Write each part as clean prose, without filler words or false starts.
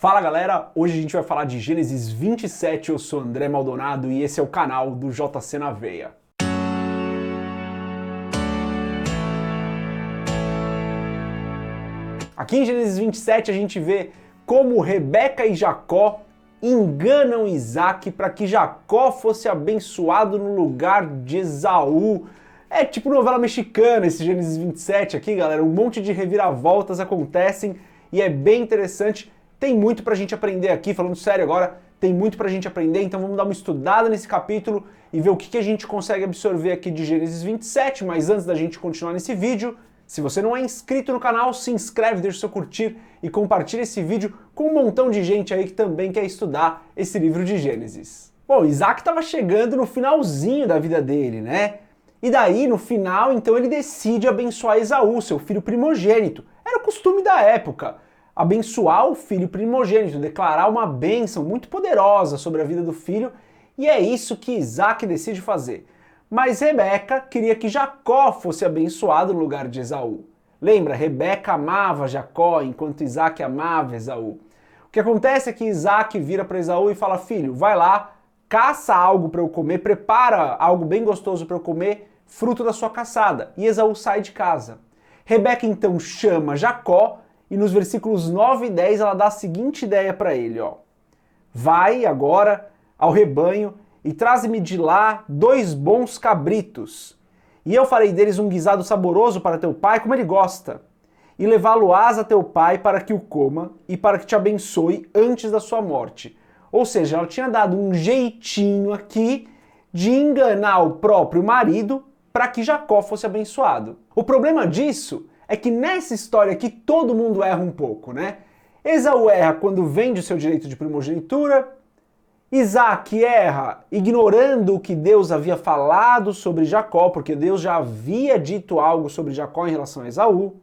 Fala galera, hoje a gente vai falar de Gênesis 27, eu sou André Maldonado e esse é o canal do JC na Veia. Aqui em Gênesis 27 a gente vê como Rebeca e Jacó enganam Isaac para que Jacó fosse abençoado no lugar de Esaú. É tipo novela mexicana esse Gênesis 27 aqui, galera, um monte de reviravoltas acontecem e é bem interessante. Tem muito pra gente aprender aqui, falando sério agora, tem muito pra gente aprender, então vamos dar uma estudada nesse capítulo e ver o que a gente consegue absorver aqui de Gênesis 27, mas antes da gente continuar nesse vídeo, se você não é inscrito no canal, se inscreve, deixa o seu curtir e compartilha esse vídeo com um montão de gente aí que também quer estudar esse livro de Gênesis. Bom, Isaac estava chegando no finalzinho da vida dele, né? E daí, no final, então ele decide abençoar Esaú, seu filho primogênito. Era o costume da época. Abençoar o filho primogênito, declarar uma bênção muito poderosa sobre a vida do filho, e é isso que Isaac decide fazer. Mas Rebeca queria que Jacó fosse abençoado no lugar de Esaú. Lembra, Rebeca amava Jacó enquanto Isaac amava Esaú. O que acontece é que Isaac vira para Esaú e fala: filho, vai lá, caça algo para eu comer, prepara algo bem gostoso para eu comer, fruto da sua caçada. E Esaú sai de casa. Rebeca então chama Jacó, e nos versículos 9 e 10 ela dá a seguinte ideia para ele, ó. Vai agora ao rebanho e traze-me de lá 2 bons cabritos, e eu farei deles um guisado saboroso para teu pai, como ele gosta, e levá-lo-ás a teu pai para que o coma e para que te abençoe antes da sua morte. Ou seja, ela tinha dado um jeitinho aqui de enganar o próprio marido para que Jacó fosse abençoado. O problema disso é que nessa história aqui todo mundo erra um pouco, né? Esaú erra quando vende o seu direito de primogenitura, Isaac erra ignorando o que Deus havia falado sobre Jacó, porque Deus já havia dito algo sobre Jacó em relação a Esaú.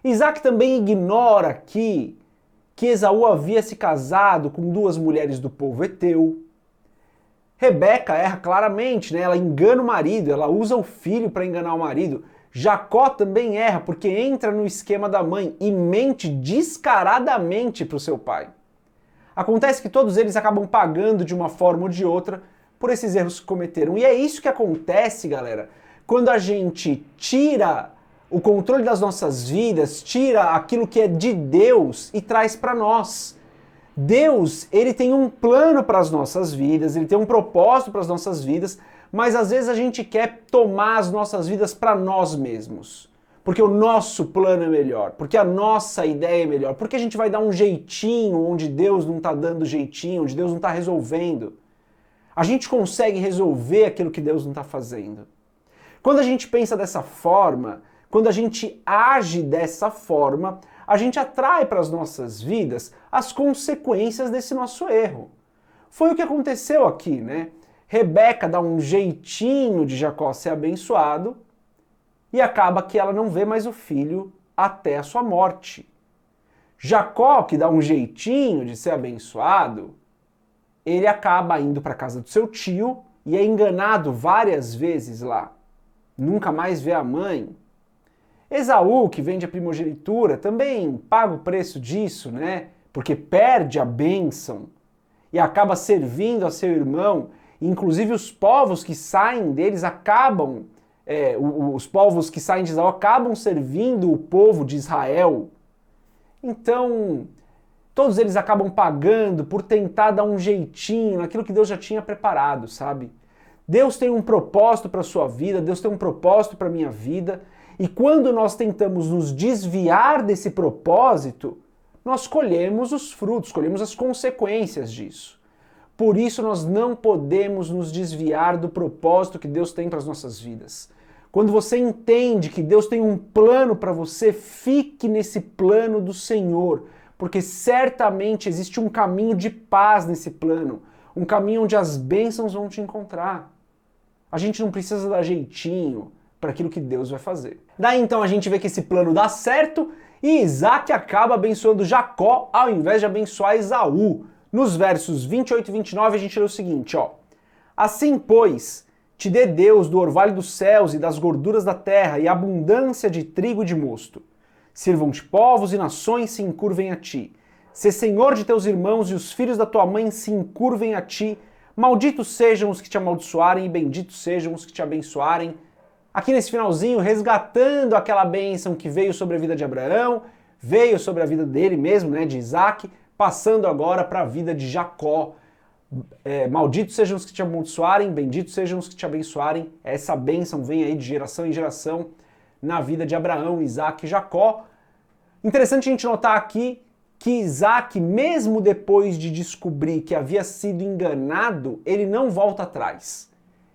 Isaac também ignora aqui que Esaú havia se casado com 2 mulheres do povo heteu. Rebeca erra claramente, né? Ela engana o marido, ela usa o filho para enganar o marido. Jacó também erra porque entra no esquema da mãe e mente descaradamente para o seu pai. Acontece que todos eles acabam pagando de uma forma ou de outra por esses erros que cometeram. E é isso que acontece, galera, quando a gente tira o controle das nossas vidas, tira aquilo que é de Deus e traz para nós. Deus, ele tem um plano para as nossas vidas, ele tem um propósito para as nossas vidas, mas às vezes a gente quer tomar as nossas vidas para nós mesmos. Porque o nosso plano é melhor, porque a nossa ideia é melhor, porque a gente vai dar um jeitinho onde Deus não está dando jeitinho, onde Deus não está resolvendo. A gente consegue resolver aquilo que Deus não está fazendo. Quando a gente pensa dessa forma, quando a gente age dessa forma, a gente atrai para as nossas vidas as consequências desse nosso erro. Foi o que aconteceu aqui, né? Rebeca dá um jeitinho de Jacó ser abençoado e acaba que ela não vê mais o filho até a sua morte. Jacó, que dá um jeitinho de ser abençoado, ele acaba indo para a casa do seu tio e é enganado várias vezes lá. Nunca mais vê a mãe. Esaú, que vende a primogenitura, também paga o preço disso, né? Porque perde a bênção e acaba servindo a seu irmão. Inclusive os povos que saem deles acabam, os povos que saem de Esaú acabam servindo o povo de Israel. Então, todos eles acabam pagando por tentar dar um jeitinho naquilo que Deus já tinha preparado, sabe? Deus tem um propósito para a sua vida, Deus tem um propósito para a minha vida, e quando nós tentamos nos desviar desse propósito, nós colhemos os frutos, colhemos as consequências disso. Por isso nós não podemos nos desviar do propósito que Deus tem para as nossas vidas. Quando você entende que Deus tem um plano para você, fique nesse plano do Senhor, porque certamente existe um caminho de paz nesse plano, um caminho onde as bênçãos vão te encontrar. A gente não precisa dar jeitinho para aquilo que Deus vai fazer. Daí então a gente vê que esse plano dá certo e Isaac acaba abençoando Jacó ao invés de abençoar Esaú. Nos versos 28 e 29 a gente lê o seguinte, ó. Assim, pois, te dê Deus do orvalho dos céus e das gorduras da terra e abundância de trigo e de mosto. Sirvam-te povos e nações se encurvem a ti. Sê senhor de teus irmãos e os filhos da tua mãe se encurvem a ti. Malditos sejam os que te amaldiçoarem e benditos sejam os que te abençoarem. Aqui nesse finalzinho, resgatando aquela bênção que veio sobre a vida de Abraão, veio sobre a vida dele mesmo, né, de Isaac, passando agora para a vida de Jacó. Malditos sejam os que te amaldiçoarem, benditos sejam os que te abençoarem. Essa bênção vem aí de geração em geração na vida de Abraão, Isaac e Jacó. Interessante a gente notar aqui que Isaac, mesmo depois de descobrir que havia sido enganado, ele não volta atrás.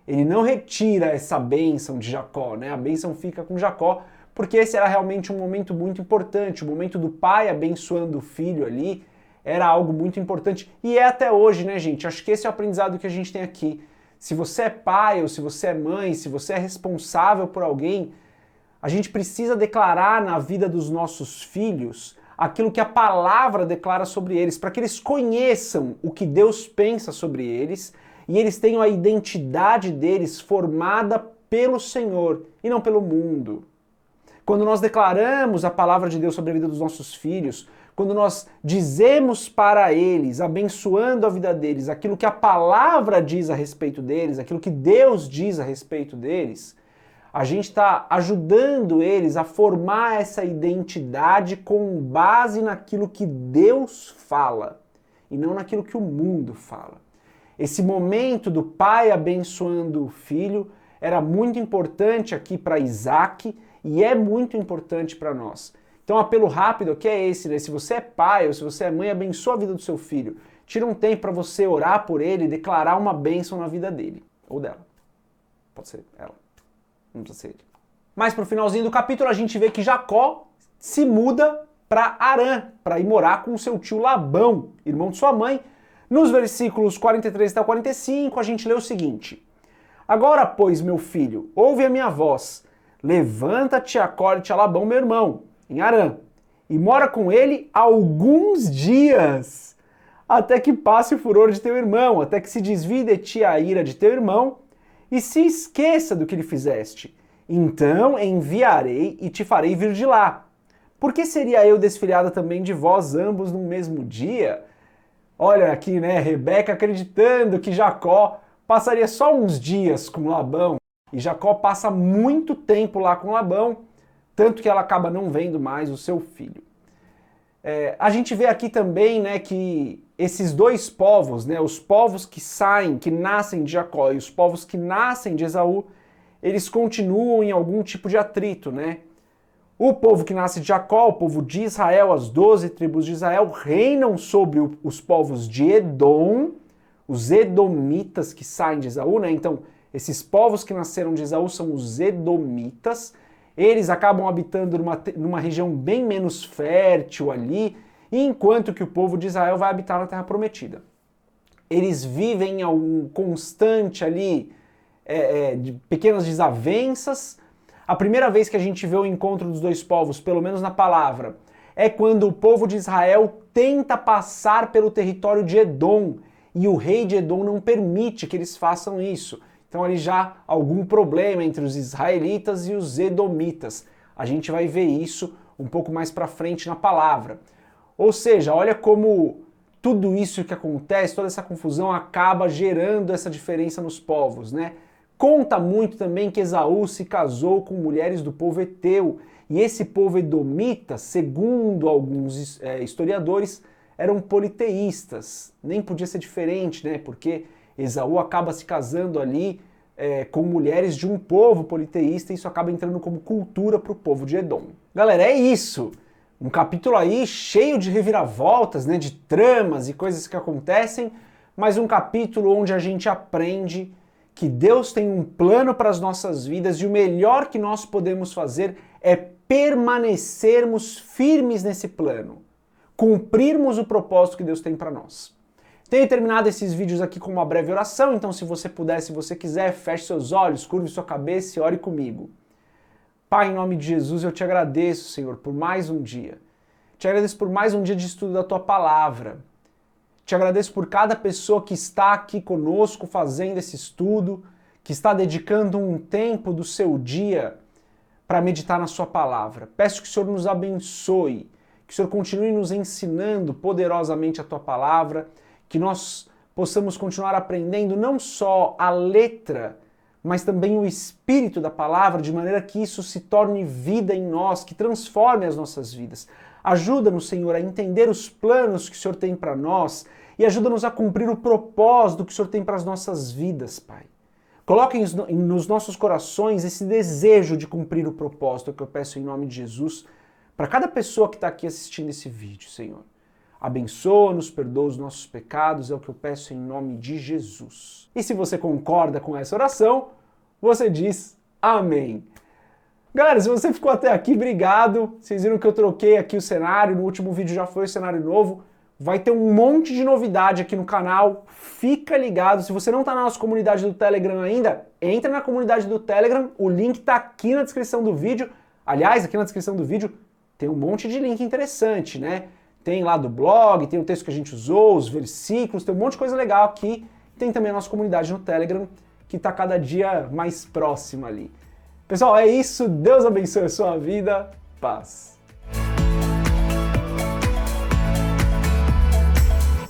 Ele não retira essa bênção de Jacó, né? A bênção fica com Jacó, porque esse era realmente um momento muito importante, o momento do pai abençoando o filho ali, era algo muito importante, e é até hoje, né, gente? Acho que esse é o aprendizado que a gente tem aqui. Se você é pai ou se você é mãe, se você é responsável por alguém, a gente precisa declarar na vida dos nossos filhos aquilo que a palavra declara sobre eles, para que eles conheçam o que Deus pensa sobre eles e eles tenham a identidade deles formada pelo Senhor e não pelo mundo. Quando nós declaramos a palavra de Deus sobre a vida dos nossos filhos, quando nós dizemos para eles, abençoando a vida deles, aquilo que a palavra diz a respeito deles, aquilo que Deus diz a respeito deles, a gente está ajudando eles a formar essa identidade com base naquilo que Deus fala e não naquilo que o mundo fala. Esse momento do pai abençoando o filho era muito importante aqui para Isaac e é muito importante para nós. Então, um apelo rápido aqui é esse, né? Se você é pai ou se você é mãe, abençoa a vida do seu filho. Tira um tempo para você orar por ele e declarar uma bênção na vida dele ou dela. Pode ser ela. Não precisa ser ele. Mas pro finalzinho do capítulo a gente vê que Jacó se muda para Harã, para ir morar com o seu tio Labão, irmão de sua mãe. Nos versículos 43 até o 45 a gente lê o seguinte: Agora, pois, meu filho, ouve a minha voz, levanta-te e acode-te a Labão, meu irmão, em Harã, e mora com ele alguns dias, até que passe o furor de teu irmão, até que se desvie de ti a ira de teu irmão, e se esqueça do que lhe fizeste. Então enviarei e te farei vir de lá. Por que seria eu desfilhada também de vós ambos no mesmo dia? Olha aqui, né, Rebeca acreditando que Jacó passaria só uns dias com Labão. E Jacó passa muito tempo lá com Labão, tanto que ela acaba não vendo mais o seu filho. A gente vê aqui também, né, que esses dois povos, né, os povos que saem, que nascem de Jacó e os povos que nascem de Esaú, eles continuam em algum tipo de atrito, né? O povo que nasce de Jacó, o povo de Israel, as 12 tribos de Israel, reinam sobre os povos de Edom, os edomitas que saem de Esaú, né? Então, esses povos que nasceram de Esaú são os edomitas. Eles acabam habitando numa região bem menos fértil ali, enquanto que o povo de Israel vai habitar na Terra Prometida. Eles vivem em um constante ali de pequenas desavenças. A primeira vez que a gente vê o encontro dos dois povos, pelo menos na palavra, é quando o povo de Israel tenta passar pelo território de Edom e o rei de Edom não permite que eles façam isso. Então ali já algum problema entre os israelitas e os edomitas. A gente vai ver isso um pouco mais para frente na palavra. Ou seja, olha como tudo isso que acontece, toda essa confusão acaba gerando essa diferença nos povos, né? Conta muito também que Esaú se casou com mulheres do povo Eteu, e esse povo edomita, segundo alguns historiadores, eram politeístas. Nem podia ser diferente, né? Porque Esaú acaba se casando ali com mulheres de um povo politeísta e isso acaba entrando como cultura para o povo de Edom. Galera, é isso! Um capítulo aí cheio de reviravoltas, né? De tramas e coisas que acontecem, mas um capítulo onde a gente aprende que Deus tem um plano para as nossas vidas e o melhor que nós podemos fazer é permanecermos firmes nesse plano, cumprirmos o propósito que Deus tem para nós. Tenho terminado esses vídeos aqui com uma breve oração, então se você puder, se você quiser, feche seus olhos, curve sua cabeça e ore comigo. Pai, em nome de Jesus, eu te agradeço, Senhor, por mais um dia. Te agradeço por mais um dia de estudo da Tua Palavra. Te agradeço por cada pessoa que está aqui conosco fazendo esse estudo, que está dedicando um tempo do seu dia para meditar na Sua Palavra. Peço que o Senhor nos abençoe, que o Senhor continue nos ensinando poderosamente a Tua palavra, que nós possamos continuar aprendendo não só a letra, mas também o espírito da palavra, de maneira que isso se torne vida em nós, que transforme as nossas vidas. Ajuda-nos, Senhor, a entender os planos que o Senhor tem para nós e ajuda-nos a cumprir o propósito que o Senhor tem para as nossas vidas, Pai. Coloque nos nossos corações esse desejo de cumprir o propósito que eu peço em nome de Jesus para cada pessoa que está aqui assistindo esse vídeo, Senhor. Abençoa-nos, perdoa os nossos pecados, é o que eu peço em nome de Jesus. E se você concorda com essa oração, você diz amém. Galera, se você ficou até aqui, obrigado. Vocês viram que eu troquei aqui o cenário, no último vídeo já foi o cenário novo. Vai ter um monte de novidade aqui no canal, fica ligado. Se você não está na nossa comunidade do Telegram ainda, entra na comunidade do Telegram, o link está aqui na descrição do vídeo. Aliás, aqui na descrição do vídeo tem um monte de link interessante, né? Tem lá do blog, tem o texto que a gente usou, os versículos, tem um monte de coisa legal aqui. Tem também a nossa comunidade no Telegram, que está cada dia mais próxima ali. Pessoal, é isso. Deus abençoe a sua vida. Paz.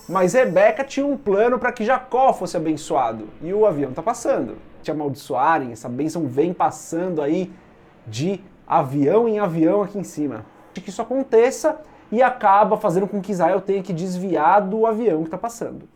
Mas Rebeca tinha um plano para que Jacó fosse abençoado. E o avião está passando. Te amaldiçoarem, essa bênção vem passando aí de avião em avião aqui em cima. Que isso aconteça e acaba fazendo com que Israel tenha que desviar do avião que está passando.